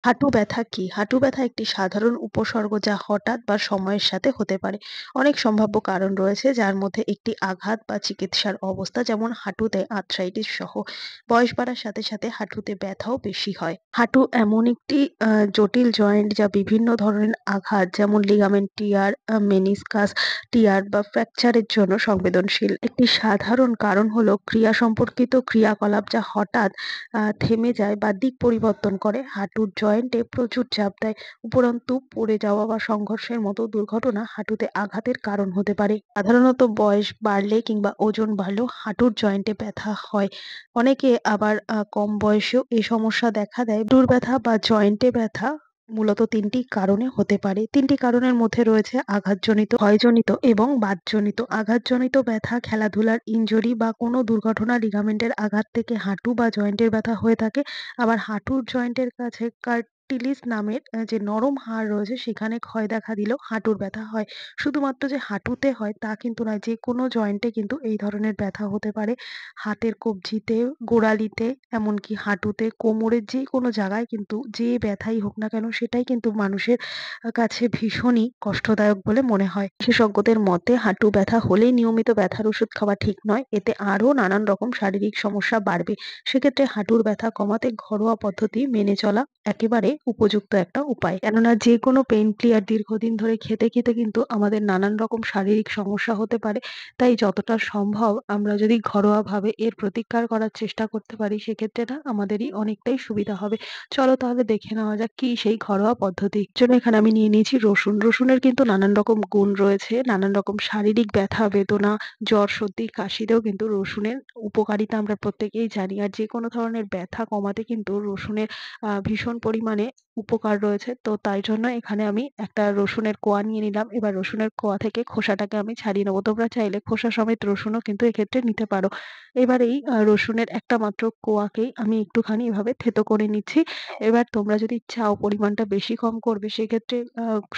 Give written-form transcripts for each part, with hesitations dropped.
হাঁটু ব্যথা কি? হাঁটু ব্যথা একটি সাধারণ উপসর্গ যা হঠাৎ বা সময়ের সাথে হতে পারে। অনেক সম্ভাব্য কারণ রয়েছে যার মধ্যে একটি আঘাত বা চিকিৎসার অবস্থা যেমন হাঁটুতে আর্থ্রাইটিস সহ। বয়স বাড়ার সাথে সাথে হাঁটুতে ব্যথাও বেশি হয়। হাঁটু এমন একটি জটিল জয়েন্ট যা বিভিন্ন ধরনের আঘাত যেমন লিগামেন্ট টিয়ার, মেনিসকাস টিয়ার বা ফ্র্যাকচারের জন্য সংবেদনশীল। একটি সাধারণ কারণ হলো ক্রিয়া সম্পর্কিত ক্রিয়াকলাপ যা হঠাৎ থেমে যায় বা দিক পরিবর্তন করে। হাঁটুর জয়েন্টে প্রচুর চাপ দেয়। উপরন্তু পড়ে যাওয়া বা সংঘর্ষের মতো দুর্ঘটনা হাঁটুতে আঘাতের কারণ হতে পারে। সাধারণত বয়স বাড়লে কিংবা ওজন বাড়লেও হাঁটুর জয়েন্টে ব্যথা হয়। অনেকে আবার কম বয়সেও এই সমস্যা দেখা দেয়। হাঁটুর ব্যথা বা জয়েন্টে ব্যথা মূলত ৩ টি কারণে হতে পারে। ৩ টি কারণের মধ্যে রয়েছে আঘাতজনিত, ক্ষয়জনিত এবং বাতজনিত। আঘাতজনিত ব্যথা খেলাধুলার ইনজুরি বা কোনো দুর্ঘটনা লিগামেন্টের আঘাত থেকে হাঁটু বা জয়েন্টের ব্যথা হয়ে থাকে। আবার হাঁটুর জয়েন্টের কাছে কার্টিলিজ নামের যে নরম হাড় রয়েছে সেখানে ক্ষয় দেখা দিলেও হাঁটুর ব্যথা হয়। শুধুমাত্র যে হাঁটুতে হয় তা কিন্তু নয়, যেকোনো জয়েন্টে কিন্তু এই ধরনের ব্যথা হতে পারে। হাতের কবজিতে, গোড়ালিতে, এমনকি হাঁটুতে, কোমরের যেকোনো জায়গায় কিন্তু যে ব্যথাই হোক না কেন সেটাই কিন্তু মানুষের কাছে ভীষণই কষ্টদায়ক বলে মনে হয়। বিশেষজ্ঞদের মতে হাঁটু ব্যথা হলেই নিয়মিত ব্যথার ওষুধ খাওয়া ঠিক নয়। এতে আরো নানান রকম শারীরিক সমস্যা বাড়বে। সেক্ষেত্রে হাঁটুর ব্যথা কমাতে ঘরোয়া পদ্ধতি মেনে চলা একেবারে উপযুক্ত একটা উপায়। কেননা যেকোনো পেইন ক্লিয়ার দীর্ঘদিন ধরে খেতে খেতে কিন্তু আমাদের নানান রকম শারীরিক সমস্যা হতে পারে। তাই যতটা সম্ভব আমরা যদি ঘরোয়াভাবে এর প্রতিকার করার চেষ্টা করতে পারি সেক্ষেত্রে না আমাদেরই অনেকটাই সুবিধা হবে। চলো তাহলে দেখে নেওয়া যাক কি সেই ঘরোয়া পদ্ধতি। এর জন্য এখানে আমি নিয়ে নিয়েছি রসুন। রসুনের কিন্তু নানান রকম গুণ রয়েছে, নানান রকম শারীরিক ব্যথা, বেদনা, জ্বর, সর্দি, কাশিতেও কিন্তু রসুনের উপকারিতা আমরা প্রত্যেকেই জানি। আর যেকোনো ধরনের ব্যথা কমাতে কিন্তু রসুনের ভীষণ পরিমাণে উপকার রয়েছে। তো তাই জন্য এখানে আমি একটা রসুনের কোয়া নিয়ে নিলাম। এবার রসুনের কোয়া থেকে খোসাটাকে আমি ছাড়িয়ে নেব। তোমরা চাইলে খোসা সমেত রসুনও কিন্তু এক্ষেত্রে নিতে পারো। এবার এই রসুনের একটা মাত্র কোয়াকেই আমি একটুখানি এভাবে থেতো করে নিচ্ছি। এবার তোমরা যদি চাও পরিমাণটা বেশি কম করবে সেক্ষেত্রে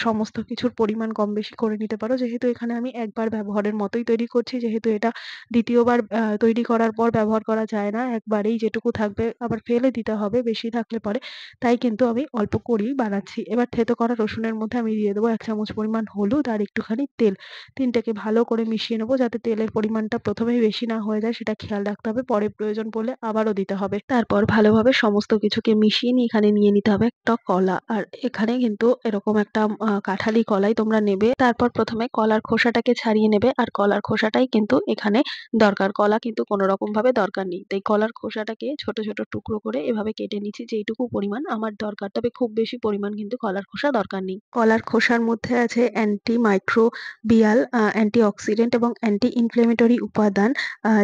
সমস্ত কিছুর পরিমাণ কম বেশি করে নিতে পারো। যেহেতু এখানে আমি একবার ব্যবহারের মতোই তৈরি করছি, যেহেতু এটা দ্বিতীয়বার তৈরি করার পর ব্যবহার করা যায় না। একবারেই যেটুকু থাকবে আবার ফেলে দিতে হবে বেশি থাকলে পরে। তাই কিন্তু আমি অল্প করেই বানাচ্ছি। এবার থেতো করা রসুনের মধ্যে আমি দিয়ে দেবো ১ চামচ পরিমাণ হলুদ আর একটুখানি তেল। ৩ টাকে ভালো করে মিশিয়ে নেবো যাতে তেলের পরিমাণটা ১ম এই বেশি না হয়ে যায় সেটা খেয়াল রাখতে হবে। পরে প্রয়োজন পড়লে আবারও দিতে হবে। তারপর ভালোভাবে সমস্ত কিছুকে মিশিয়ে নিয়ে এখানে নিয়ে নিতে হবে একটা কলা। আর এখানে কিন্তু এরকম একটা কাঁঠালি কলাই তোমরা নেবে। তারপর ১ম এ কলার খোসাটাকে ছাড়িয়ে নেবে। আর কলার খোসাটাই কিন্তু এখানে দরকার। কলা কিন্তু কোনরকমভাবে দরকার নেই। তাই কলার খোসাটাকে ছোট, ছোট টুকরো করে এভাবে কেটে নিচ্ছি যেইটুকু পরিমাণ আমার দরকার। তবে খুব বেশি পরিমাণ কিন্তু কলার খোসা দরকার নেই। কলার খোসার মধ্যে আছে অ্যান্টি মাইক্রোবিয়াল, অ্যান্টিঅক্সিডেন্ট এবং অ্যান্টি ইনফ্ল্যামেটরি উপাদান,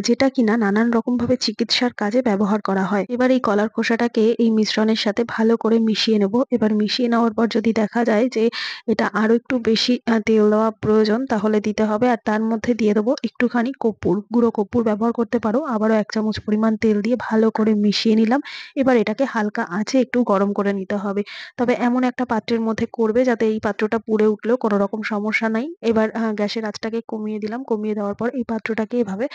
যেটা কিনা নানান রকমভাবে চিকিৎসার কাজে ব্যবহার করা হয়। এবার এই কলার খোসাটাকে এই মিশ্রণের সাথে ভালো করে মিশিয়ে নেব। এবার মিশিয়ে নেওয়ার পর যদি দেখা যায় যে এটা আরো একটু বেশি তেল দেওয়া প্রয়োজন তাহলে দিতে হবে। আর তার মধ্যে দিয়ে দেবো একটুখানি কর্পূর, গুঁড়ো কর্পূর ব্যবহার করতে পারো। আবারও ১ চামচ পরিমাণ তেল দিয়ে ভালো করে মিশিয়ে নিলাম। এবার এটাকে হালকা আঁচে একটু গরম করে নিতে হবে। তবে এমন একটা পাত্রের মধ্যে করবে যাতে এই পাত্রটা পুড়ে উঠলেও কোনো রকম সমস্যা নাই। এবার গ্যাসের আঁচটাকে কমিয়ে দিলাম। কমিয়ে দেওয়ার পর এই পাত্রটাকে এভাবে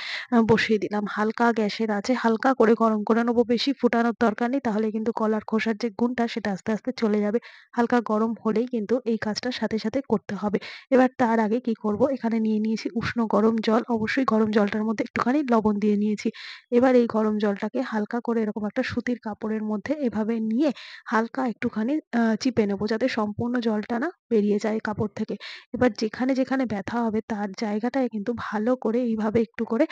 বসিয়ে দিলাম। হালকা গ্যাসের আঁচে হালকা করে গরম করে নেবো। বেশি ফুটানোর দরকার নেই, তাহলে কিন্তু কলার খোসার যে গুণটা সেটা আস্তে, আস্তে চলে যাবে। হালকা গরম হলেই কিন্তু এই কাজটা সাথে, সাথে করতে হবে। এবার তার আগে কি করব, এখানে নিয়ে নিয়েছি উষ্ণ গরম জল। অবশ্যই গরম জলটার মধ্যে একটুখানি লবণ দিয়ে নিয়েছি। এবার এই গরম জলটাকে হালকা করে এরকম একটা সুতির কাপড়ের মধ্যে এভাবে নিয়ে হালকা একটুখানি চিপে নেবো যাতে সম্পূর্ণ জলটা না বেরিয়ে যায় কাপড় থেকে। এবার যেখানে, যেখানে ব্যথা হবে তার জায়গাটায় কিন্তু ভালো করে এইভাবে একটু করে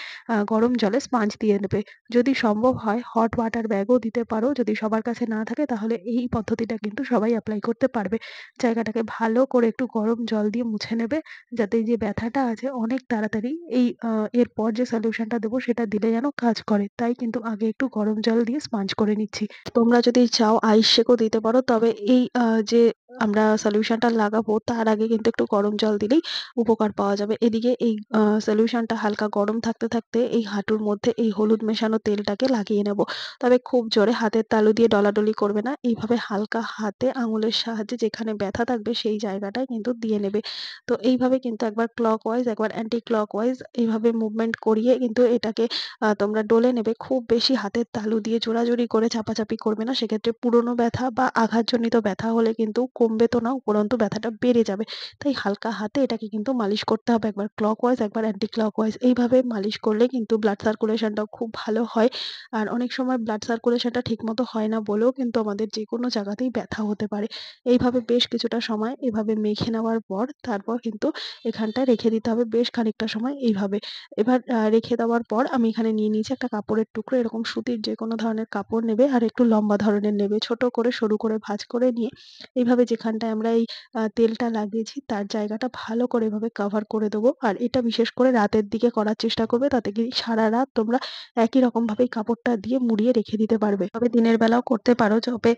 গরম জলে স্পঞ্জ দিয়ে নেবে। যদি সম্ভব হয় হট ওয়াটার ব্যাগও দিতে পারো। যদি সবার কাছে না থাকে তাহলে এই পদ্ধতিটা কিন্তু সবাই এপ্লাই করতে পারবে। জায়গাটাকে ভালো করে একটু গরম জল দিয়ে মুছে নেবে যাতে এই যে ব্যথাটা আছে অনেক তাড়াতাড়ি এই এরপর যে সলিউশনটা দেবো সেটা দিলে যেন কাজ করে। তাই কিন্তু আগে একটু গরম জল দিয়ে স্পঞ্জ করে নিচ্ছি। তোমরা যদি চাও আইস শেকও দিতে পারো। তবে এই যে আমরা সলিউশনটা লাগাবো তার আগে কিন্তু একটু গরম জল দিলেই উপকার পাওয়া যাবে। এদিকে এই সলিউশনটা হালকা গরম থাকতে, থাকতে এই হাঁটুর মধ্যে এই হলুদ মেশানো তেলটাকে লাগিয়ে নেব। তবে খুব জোরে হাতের তালু দিয়ে ডলাডলি করবে না। এইভাবে হালকা হাতে আঙুলের সাহায্যে যেখানে ব্যথা থাকবে সেই জায়গাটায় কিন্তু দিয়ে নেবে। তো এইভাবে কিন্তু একবার ক্লকওয়াইজ একবার অ্যান্টি ক্লকওয়াইজ এইভাবে মুভমেন্ট করিয়ে কিন্তু এটাকে তোমরা ডলে নেবে। খুব বেশি হাতের তালু দিয়ে জোরাজুরি করে চাপাচাপি করবে না। সেক্ষেত্রে পুরনো ব্যথা বা আঘাতজনিত ব্যথা হলে কিন্তু কমবে তো না, উপরন্তু ব্যথাটা বেড়ে যাবে। তাই হালকা হাতে এটাকে কিন্তু মালিশ করতে হবে। একবার ক্লকওয়াইজ একবার অ্যান্টি ক্লকওয়াইজ এইভাবে মালিশ করলে কিন্তু ব্লাড সার্কুলেশনটাও খুব ভালো হয়। আর অনেক সময় ব্লাড সার্কুলেশনটা ঠিকমতো হয় না বলেও কিন্তু আমাদের যেকোনো জায়গাতেই ব্যথা হতে পারে। এইভাবে বেশ কিছুটা সময় এভাবে মেখে নেওয়ার পর তারপর কিন্তু এখানটায় রেখে দিতে হবে বেশ খানিকটা সময় এইভাবে। এবার রেখে দেওয়ার পর আমি এখানে নিয়ে নিয়েছি একটা কাপড়ের টুকরো। এরকম সুতির যেকোনো ধরনের কাপড় নেবে আর একটু লম্বা ধরনের নেবে। ছোট করে সরু করে ভাঁজ করে নিয়ে এইভাবে যেখানটায় আমরা এই তেলটা লাগিয়েছি তার জায়গাটা ভালো করে এভাবে কভার করে দেবো। আর এটা বিশেষ করে রাতের দিকে করার চেষ্টা করবে, তাতে কি সারারাত তোমরা একই রকমভাবে এই কাপড়টা দিয়ে মুড়িয়ে রেখে দিতে পারবে। তবে দিনের বেলাও করতে পারো, তবে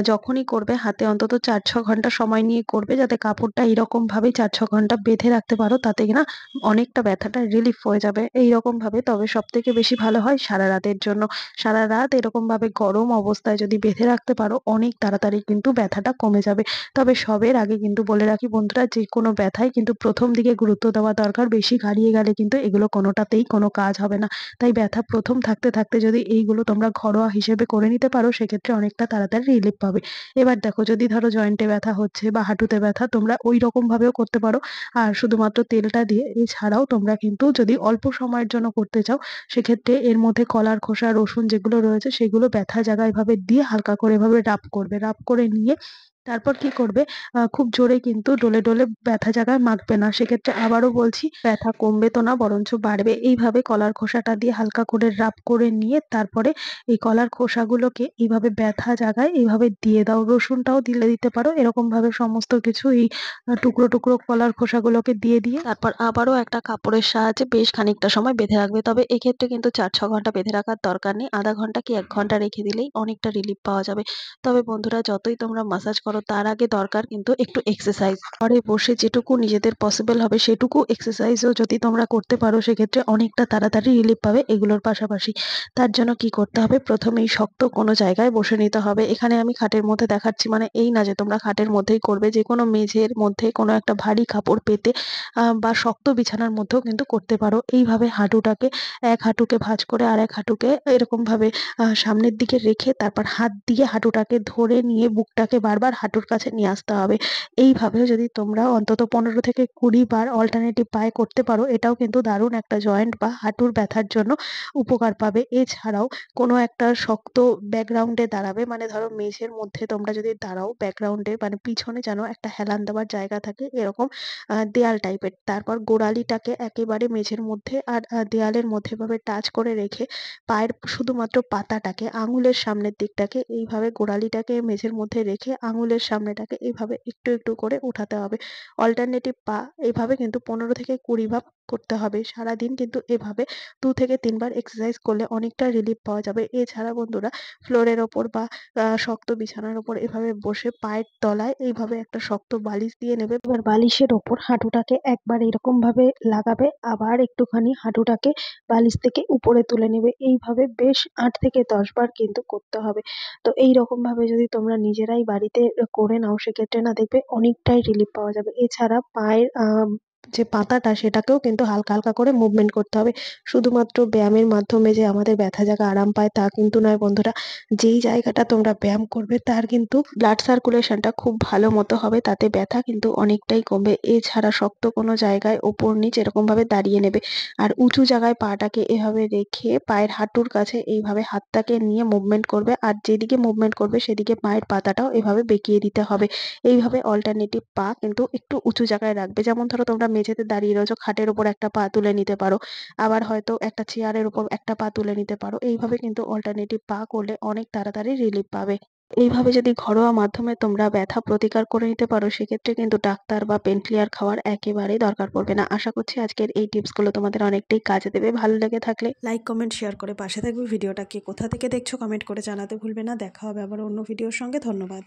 যখনই করবে হাতে অন্তত ৪-৬ ঘন্টা সময় নিয়ে করবে, যাতে কাপড়টা এরকমভাবেই ৪-৬ ঘন্টা বেঁধে রাখতে পারো। তাতে কিনা অনেকটা ব্যথাটা রিলিফ হয়ে যাবে এইরকমভাবে। তবে সবথেকে বেশি ভালো হয় সারারাতের জন্য। সারারাত এরকমভাবে গরম অবস্থায় যদি বেঁধে রাখতে পারো অনেক তাড়াতাড়ি কিন্তু ব্যথাটা কমে যাবে। তবে সবের আগে কিন্তু বলে রাখি বন্ধুরা, যেকোনো ব্যথায় কিন্তু প্রথম দিকে গুরুত্ব দেওয়া দরকার। বেশি ঘাড়িয়ে গেলে কিন্তু এগুলো কোনোটাতেই কোনো কাজ হবে না। তাই ব্যথা প্রথম থাকতে, থাকতে যদি এইগুলো তোমরা ঘরোয়া হিসেবে করে নিতে পারো সেক্ষেত্রে অনেকটা তাড়াতাড়ি রিলিফ পাবে। এবার দেখো, যদি ধরো জয়েন্টে ব্যথা হচ্ছে বা হাঁটুতে ব্যথা, তোমরা ঐরকম ভাবেও করতে পারো। আর শুধুমাত্র তেলটা দিয়ে এছাড়াও তোমরা কিন্তু যদি অল্প সময়ের জন্য করতে চাও সেক্ষেত্রে এর মধ্যে কলার খোসা, রসুন যেগুলো রয়েছে সেগুলো ব্যথা জায়গায় এভাবে দিয়ে হালকা করে এভাবে রাব করবে। রাব করে নিয়ে তারপর কি করবে, খুব জোরে কিন্তু ডলে, ডলে ব্যথা জায়গায় মাখবে না। সেক্ষেত্রে আবারও বলছি, ব্যথা কমবে তো না বরঞ্চ বাড়বে। এইভাবে কলার খোসাটা দিয়ে হালকা করে রাব করে নিয়ে তারপরে এই কলার খোসাগুলোকে এইভাবে ব্যথা জায়গায় এইভাবে দিয়ে দাও। রসুনটাও দিতে পারো। এরকমভাবে সমস্ত কিছু এই টুকরো, টুকরো কলার খোসাগুলোকে দিয়ে তারপর আবারও একটা কাপড়ের সাহায্যে বেশ খানিকটা সময় বেঁধে রাখবে। তবে এক্ষেত্রে কিন্তু ৪-৬ ঘন্টা বেঁধে রাখার দরকার নেই। আধা ঘন্টা কি ১ ঘন্টা রেখে দিলেই অনেকটা রিলিফ পাওয়া যাবে। তবে বন্ধুরা, যতই তোমরা মাসাজ করো তার আগে দরকার কিন্তু একটু এক্সারসাইজ। ঘরে বসে যেটুকু নিজেদের পসিবল হবে সেটুকু এক্সারসাইজও যদি তোমরা করতে পারো সেক্ষেত্রে অনেকটা তাড়াতাড়ি রিলিফ পাবে এগুলোর পাশাপাশি। তার জন্য কি করতে হবে, প্রথমেই শক্ত কোনো জায়গায় বসে নিতে হবে। এখানে আমি খাটের মধ্যে দেখাচ্ছি, মানে এই না যে তোমরা খাটের মধ্যেই করবে। যেকোনো মেঝের মধ্যে কোনো একটা ভারী কাপড় পেতে বা শক্ত বিছানার মধ্যেও কিন্তু করতে পারো। এইভাবে হাঁটুটাকে, এক হাঁটুকে ভাঁজ করে আরেক হাঁটুকে এরকমভাবে সামনের দিকে রেখে তারপর হাত দিয়ে হাঁটুটাকে ধরে নিয়ে বুকটাকে বারবার হাঁটুর কাছে নিয়ে আসতে হবে। এইভাবেও যদি তোমরা অন্তত ১৫ থেকে ২০ বার অল্টারনেটিভ পায়ে করতে পারো, এটাও কিন্তু দারুণ একটা জয়েন্ট বা হাঁটুর ব্যথার জন্য উপকার পাবে। এছাড়াও কোনো একটা শক্ত ব্যাকগ্রাউন্ডে দাঁড়াবে, মানে ধরো মেঝের মধ্যে তোমরা যদি দাঁড়াও, ব্যাকগ্রাউন্ডে মানে পিছনে যেন একটা হেলান দেওয়ার জায়গা থাকে এরকম দেয়াল টাইপের। তারপর গোড়ালিটাকে একেবারে মেঝের মধ্যে আর দেয়ালের মধ্যে এভাবে টাচ করে রেখে পায়ের শুধুমাত্র পাতাটাকে, আঙুলের সামনের দিকটাকে এইভাবে গোড়ালিটাকে মেঝের মধ্যে রেখে আঙুলের সামনেটাকে এইভাবে একটু, একটু করে উঠাতে হবে। অল্টারনেটিভ পা এভাবে কিন্তু ১৫ থেকে ২০ বার করতে হবে। সারাদিন কিন্তু এভাবে ২ থেকে ৩ বার এক্সারসাইজ করলে অনেকটা রিলিফ পাওয়া যাবে। এছাড়া বন্ধুরা, ফ্লোরের ওপর বা শক্ত বিছানার ওপর এভাবে বসে পায়ের তলায় এইভাবে একটা শক্ত বালিশ দিয়ে নেবে। এবার বালিশের ওপর হাঁটুটাকে একবার এরকমভাবে লাগাবে, আবার একটুখানি হাঁটুটাকে বালিশ থেকে উপরে তুলে নেবে। এইভাবে বেশ ৮ থেকে ১০ বার কিন্তু করতে হবে। তো এইরকমভাবে যদি তোমরা নিজেরাই বাড়িতে করে নাও সেক্ষেত্রে না দেখবে অনেকটাই রিলিফ পাওয়া যাবে। এছাড়া পায়ের যে পাতাটা সেটাকেও কিন্তু হালকা, হালকা করে মুভমেন্ট করতে হবে। শুধুমাত্র ব্যায়ামের মাধ্যমে যে আমাদের ব্যথা জায়গা আরাম পায় তা কিন্তু নয় বন্ধুরা। যেই জায়গাটা তোমরা ব্যায়াম করবে তার কিন্তু ব্লাড সার্কুলেশনটা খুব ভালো মতো হবে, তাতে ব্যথা কিন্তু অনেকটাই কমবে। এছাড়া শক্ত কোনো জায়গায় ওপর নিচ এরকমভাবে দাঁড়িয়ে নেবে। আর উঁচু জায়গায় পাটাকে এভাবে রেখে পায়ের হাঁটুর কাছে এইভাবে হাতটাকে নিয়ে মুভমেন্ট করবে। আর যেদিকে মুভমেন্ট করবে সেদিকে পায়ের পাতাটাও এভাবে বেঁকিয়ে দিতে হবে। এইভাবে অল্টারনেটিভ পা কিন্তু একটু উঁচু জায়গায় রাখবে। যেমন ধরো তোমরা মেঝেতে দাঁড়িয়ে রয়েছো, খাটের উপর একটা পা তুলে নিতে পারো। আবার হয়তো একটা চেয়ারের উপর একটা পা তুলে নিতে পারো। এইভাবে কিন্তু অল্টারনেটিভ পা করলে অনেক তাড়াতাড়ি রিলিফ পাবে। এইভাবে যদি ঘরোয়া মাধ্যমে তোমরা ব্যথা প্রতিকার করে নিতে পারো সেক্ষেত্রে কিন্তু ডাক্তার বা পেন ক্লিয়ার খাওয়ার একেবারেই দরকার পড়বে না। আশা করছি আজকের এই টিপসগুলো তোমাদের অনেকটাই কাজে দেবে। ভালো লেগে থাকলে লাইক, কমেন্ট, শেয়ার করে পাশে থাকবে। ভিডিওটা কে কোথা থেকে দেখছো কমেন্ট করে জানাতে ভুলবে না। দেখা হবে আবার অন্য ভিডিওর সঙ্গে। ধন্যবাদ।